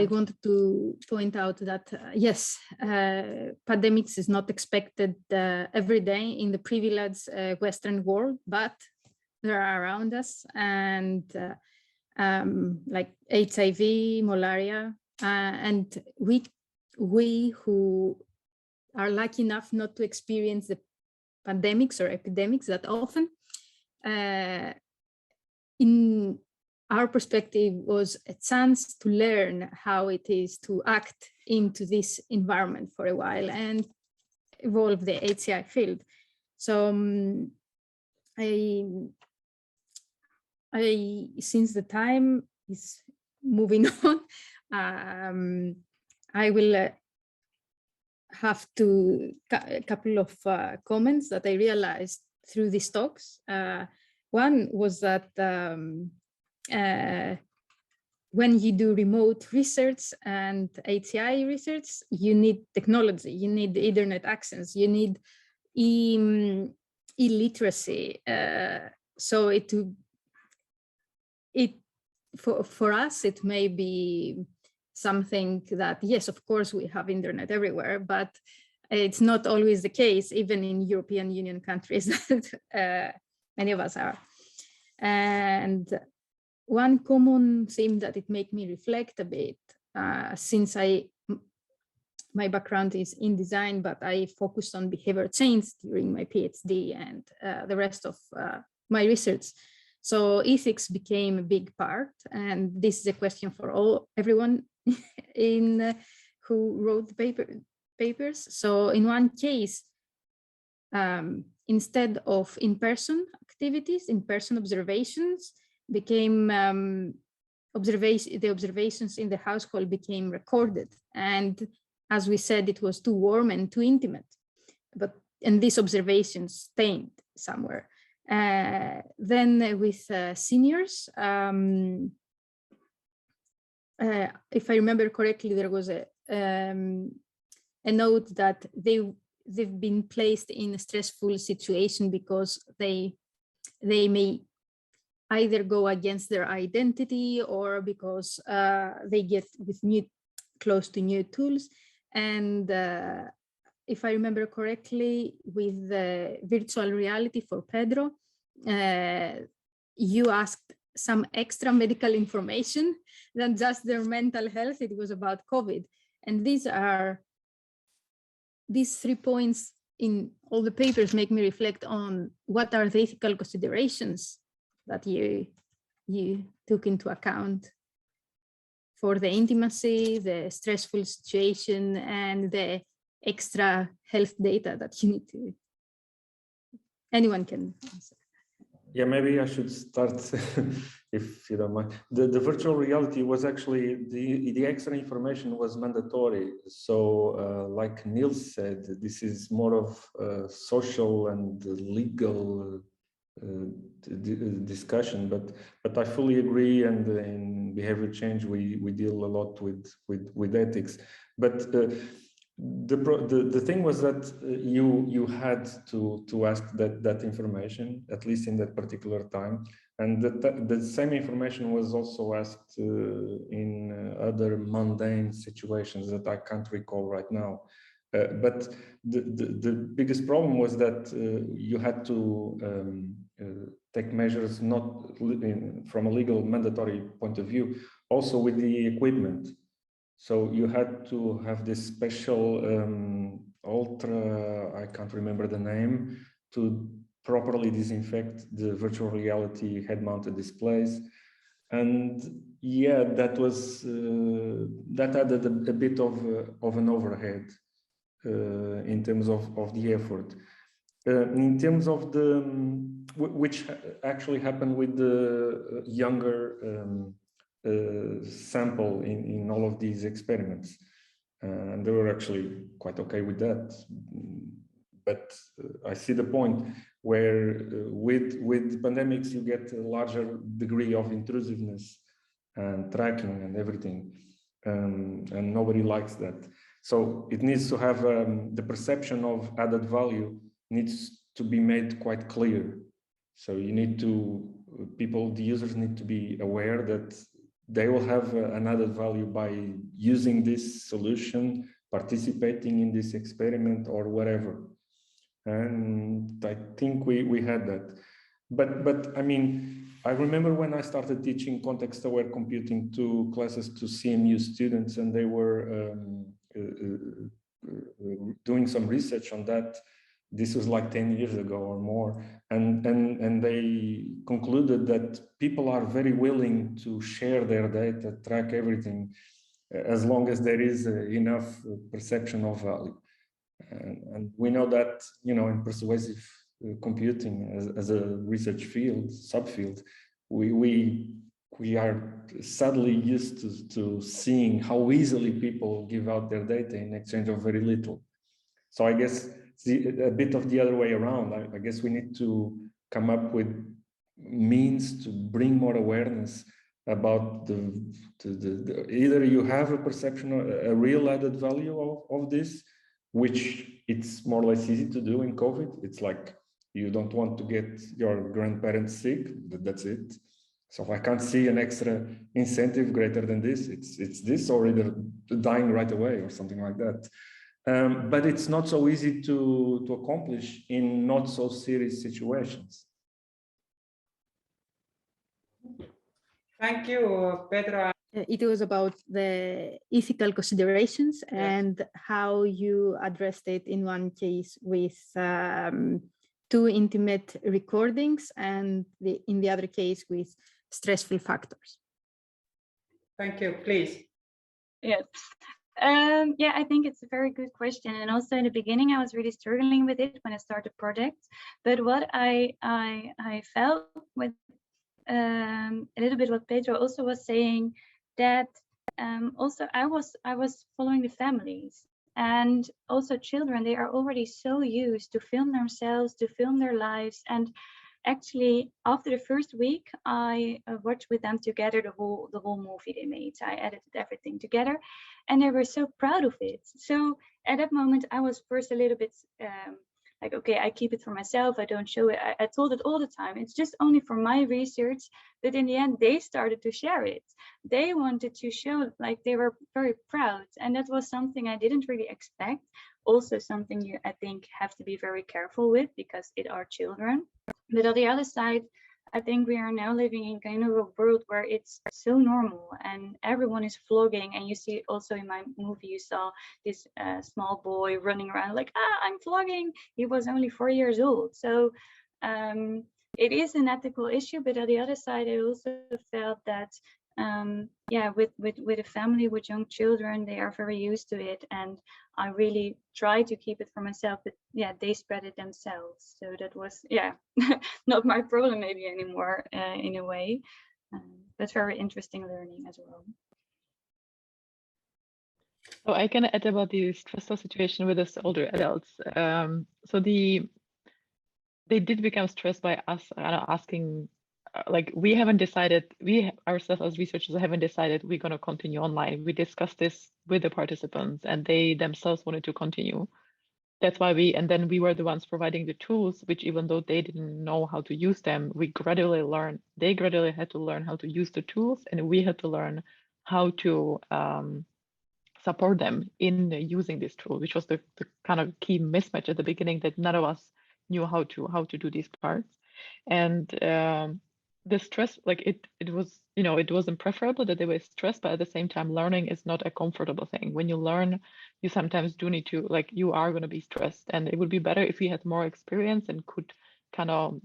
I wanted to point out that, yes, pandemics is not expected every day in the privileged Western world, but they are around us, and like HIV, malaria, and we who are lucky enough not to experience the pandemics or epidemics that often, in our perspective, was a chance to learn how it is to act into this environment for a while and evolve the HCI field. So I since the time is moving on, I will have a couple of comments that I realized through these talks. One was that when you do remote research and HCI research, you need technology, you need internet access, you need e-literacy. So for us, it may be something that, yes, of course, we have internet everywhere, but it's not always the case, even in European Union countries that many of us are. And one common theme that it made me reflect a bit, since my background is in design, but I focused on behavior change during my PhD and the rest of my research. So ethics became a big part, and this is a question for everyone who wrote the papers. So in one case, instead of in-person activities, in-person observations became the observations in the household became recorded, and as we said, it was too warm and too intimate. And these observations stayed somewhere. Then with seniors, if I remember correctly, there was a note that they've been placed in a stressful situation because they may either go against their identity or because they get close to new tools. And if I remember correctly, with the virtual reality for Pedro, you asked some extra medical information than just their mental health. It was about COVID. And these 3 points in all the papers make me reflect on what are the ethical considerations that you took into account for the intimacy, the stressful situation, and the extra health data that you need to. Anyone can answer. Yeah, maybe I should start, if you don't mind. The virtual reality was actually, the extra information was mandatory. So like Niels said, this is more of social and legal discussion, but I fully agree, and in behavior change we deal a lot with ethics. But the thing was that you had to ask that information, at least in that particular time, and the same information was also asked in other mundane situations that I can't recall right now. But the biggest problem was that you had to take measures not from a legal mandatory point of view, also with the equipment. So you had to have this special ultra, I can't remember the name, to properly disinfect the virtual reality head-mounted displays. And yeah, that was that added a bit of an overhead in terms of the effort. In terms of the, which actually happened with the younger sample in all of these experiments, and they were actually quite okay with that. But I see the point where with pandemics you get a larger degree of intrusiveness and tracking and everything, and nobody likes that. So it needs to have the perception of added value needs to be made quite clear. So you need to, the users need to be aware that they will have an added value by using this solution, participating in this experiment or whatever. And I think we had that. But I mean, I remember when I started teaching context-aware computing to classes to CMU students, and they were doing some research on that. This was like 10 years ago or more. And they concluded that people are very willing to share their data, track everything, as long as there is enough perception of value. And we know that, you know, in persuasive computing as a research field, subfield, we are sadly used to seeing how easily people give out their data in exchange of very little. So I guess a bit of the other way around. I guess we need to come up with means to bring more awareness about either you have a perception, a real added value of this, which it's more or less easy to do in COVID. It's like you don't want to get your grandparents sick, that's it. So I can't see an extra incentive greater than this. It's this or either dying right away or something like that. But it's not so easy to accomplish in not so serious situations. Thank you, Pedro. It was about the ethical considerations and how you addressed it in one case with 2 intimate recordings and in the other case with stressful factors. Thank you, please. Yes. Yeah, I think it's a very good question. And also in the beginning, I was really struggling with it when I started projects. But what I felt with a little bit what Pedro also was saying, that also I was following the families and also children. They are already so used to film themselves, to film their lives. And actually, after the first week, I watched with them together the whole movie they made. I edited everything together, and they were so proud of it. So at that moment, I was first a little bit like, okay, I keep it for myself. I don't show it. I told it all the time. It's just only for my research. But in the end, they started to share it. They wanted to show, like, they were very proud, and that was something I didn't really expect. Also, something you, I think, have to be very careful with because it are children. But on the other side, I think we are now living in kind of a world where it's so normal and everyone is vlogging. And you see also in my movie, you saw this small boy running around like, I'm vlogging. He was only 4 years old. So it is an ethical issue. But on the other side, I also felt that, yeah, with a family with young children, they are very used to it. And I really try to keep it for myself, but yeah, they spread it themselves. So that was, yeah, not my problem maybe anymore in a way, but very interesting learning as well. So I can add about the stressful situation with us older adults. So they did become stressed by us asking, like, we haven't decided, we ourselves as researchers haven't decided we're going to continue online. We discussed this with the participants and they themselves wanted to continue. That's why and then we were the ones providing the tools, which even though they didn't know how to use them, they gradually had to learn how to use the tools, and we had to learn how to support them in using this tool, which was the kind of key mismatch at the beginning, that none of us knew how to do these parts. And the stress, like it was, you know, it wasn't preferable that they were stressed, but at the same time, learning is not a comfortable thing. When you learn, you sometimes do need to, like, you are going to be stressed, and it would be better if we had more experience and could kind of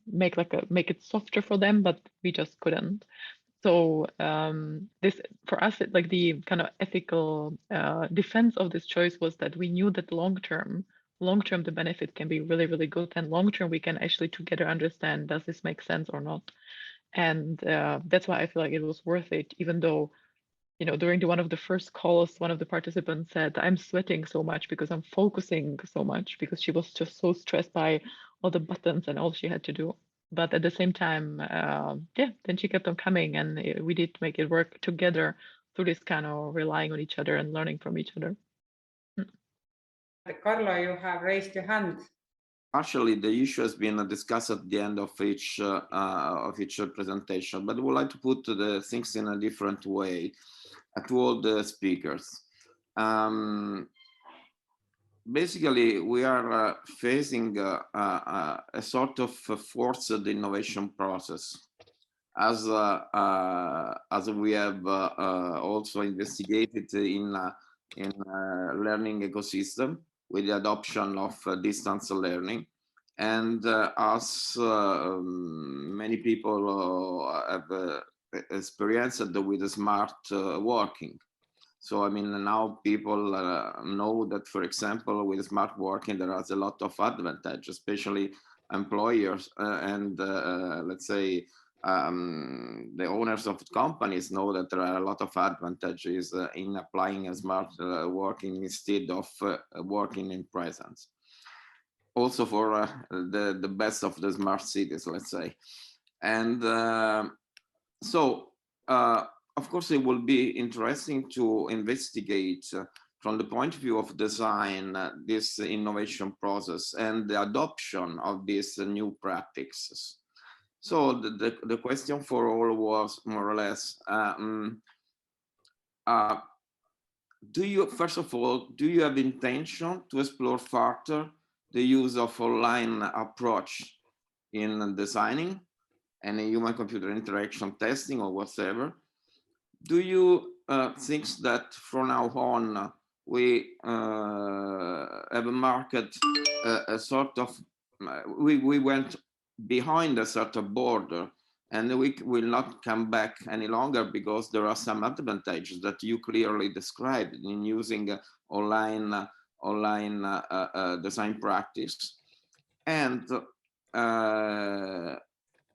make it softer for them, but we just couldn't. So this, for us, like the kind of ethical defense of this choice was that we knew that long term, the benefit can be really, really good. And long term, we can actually together understand, does this make sense or not? And that's why I feel like it was worth it, even though, you know, during one of the first calls, one of the participants said, I'm sweating so much because I'm focusing so much, because she was just so stressed by all the buttons and all she had to do. But at the same time, yeah, then she kept on coming, and we did make it work together through this kind of relying on each other and learning from each other. Carlo, you have raised your hand. partially the issue has been discussed at the end of each presentation, but I would like to put the things in a different way to all the speakers. Basically, we are facing a sort of forced innovation process, as we have also investigated in learning ecosystem with the adoption of distance learning, and as many people have experienced with smart working. So, I mean, now people know that, for example, with smart working, there is a lot of advantage, especially employers and let's say the owners of companies know that there are a lot of advantages in applying a smart working instead of working in presence. Also for the best of the smart cities, let's say. And so, of course, it will be interesting to investigate from the point of view of design this innovation process and the adoption of these new practices. So the question for all was more or less, do you, first of all, do you have intention to explore further the use of online approach in designing and human-computer interaction testing or whatever? Do you think that from now on we have a market, a sort of, we went behind a certain border and we will not come back any longer because there are some advantages that you clearly described in using online design practice, and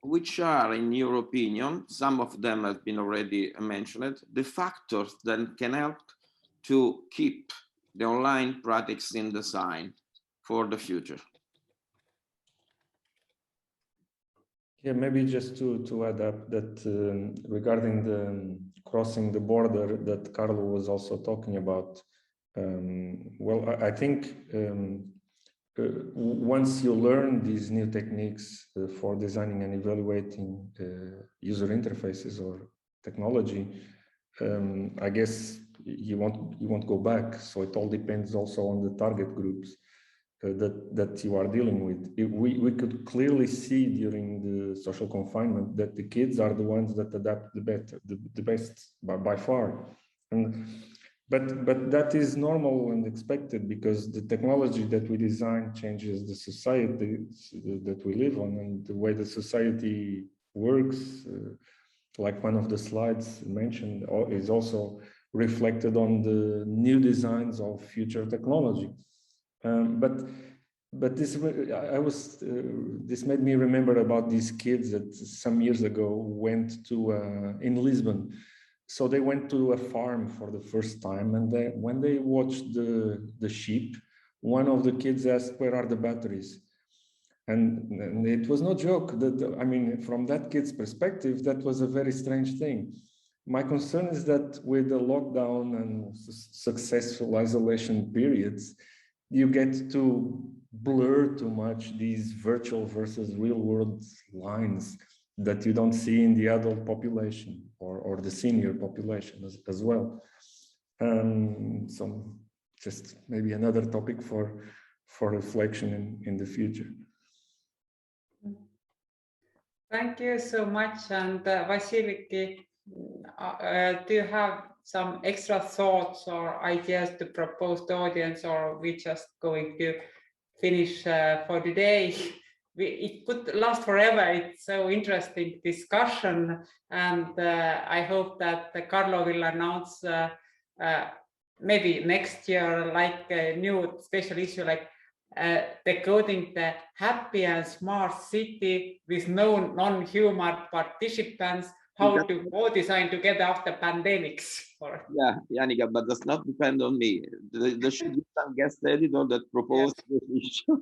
which are, in your opinion, some of them have been already mentioned, the factors that can help to keep the online practice in design for the future? Yeah, maybe just to add up that regarding the crossing the border that Carlo was also talking about, well, I think once you learn these new techniques for designing and evaluating user interfaces or technology, I guess you won't go back. So it all depends also on the target groups that you are dealing with. We could clearly see during the social confinement that the kids are the ones that adapt the best by far. But that is normal and expected because the technology that we design changes the society that we live on, and the way the society works, like one of the slides mentioned, is also reflected on the new designs of future technology. But this this made me remember about these kids that some years ago went to in Lisbon. So they went to a farm for the first time, and when they watched the sheep, one of the kids asked, "Where are the batteries?" And it was no joke. I mean, from that kid's perspective, that was a very strange thing. My concern is that with the lockdown and successful isolation periods, you get to blur too much these virtual versus real world lines that you don't see in the adult population or the senior population as well. So just maybe another topic for reflection in the future. Thank you so much. And Vasily, do you have some extra thoughts or ideas to propose to the audience, or are we just going to finish for today? It could last forever. It's so interesting discussion, and I hope that Carlo will announce maybe next year like a new special issue, like decoding the happy and smart city with no non-human participants, how to co-design together after pandemics. Yeah, Yannicka, but does not depend on me. There should be some guest editor that proposed this issue.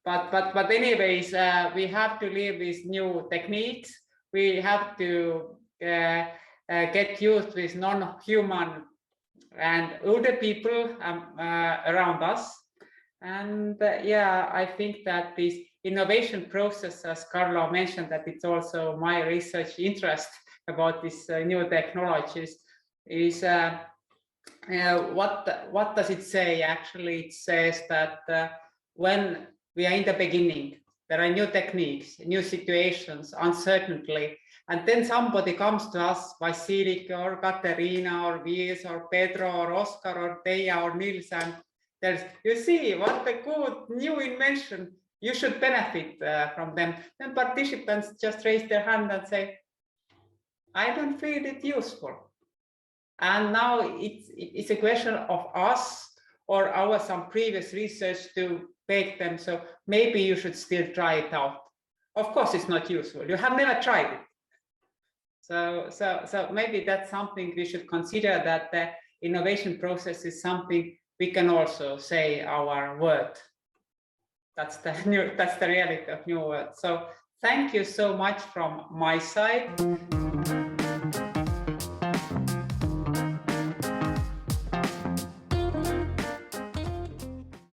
But anyways, we have to live with new techniques. We have to get used with non-human and older people around us. And yeah, I think that this innovation process, as Carlo mentioned, that it's also my research interest about these new technologies, is what does it say? Actually, it says that when we are in the beginning, there are new techniques, new situations, uncertainty, and then somebody comes to us, Vasiliki or Katerina or Vies or Pedro or Oscar or Teija or Nils, and there's, you see, what a good new invention, you should benefit from them. Then participants just raise their hand and say, I don't feel it useful. And now it's a question of us or our some previous research to make them, so maybe you should still try it out. Of course, it's not useful. You have never tried it. So maybe that's something we should consider, that the innovation process is something we can also say our word. That's the reality of new words. So thank you so much from my side.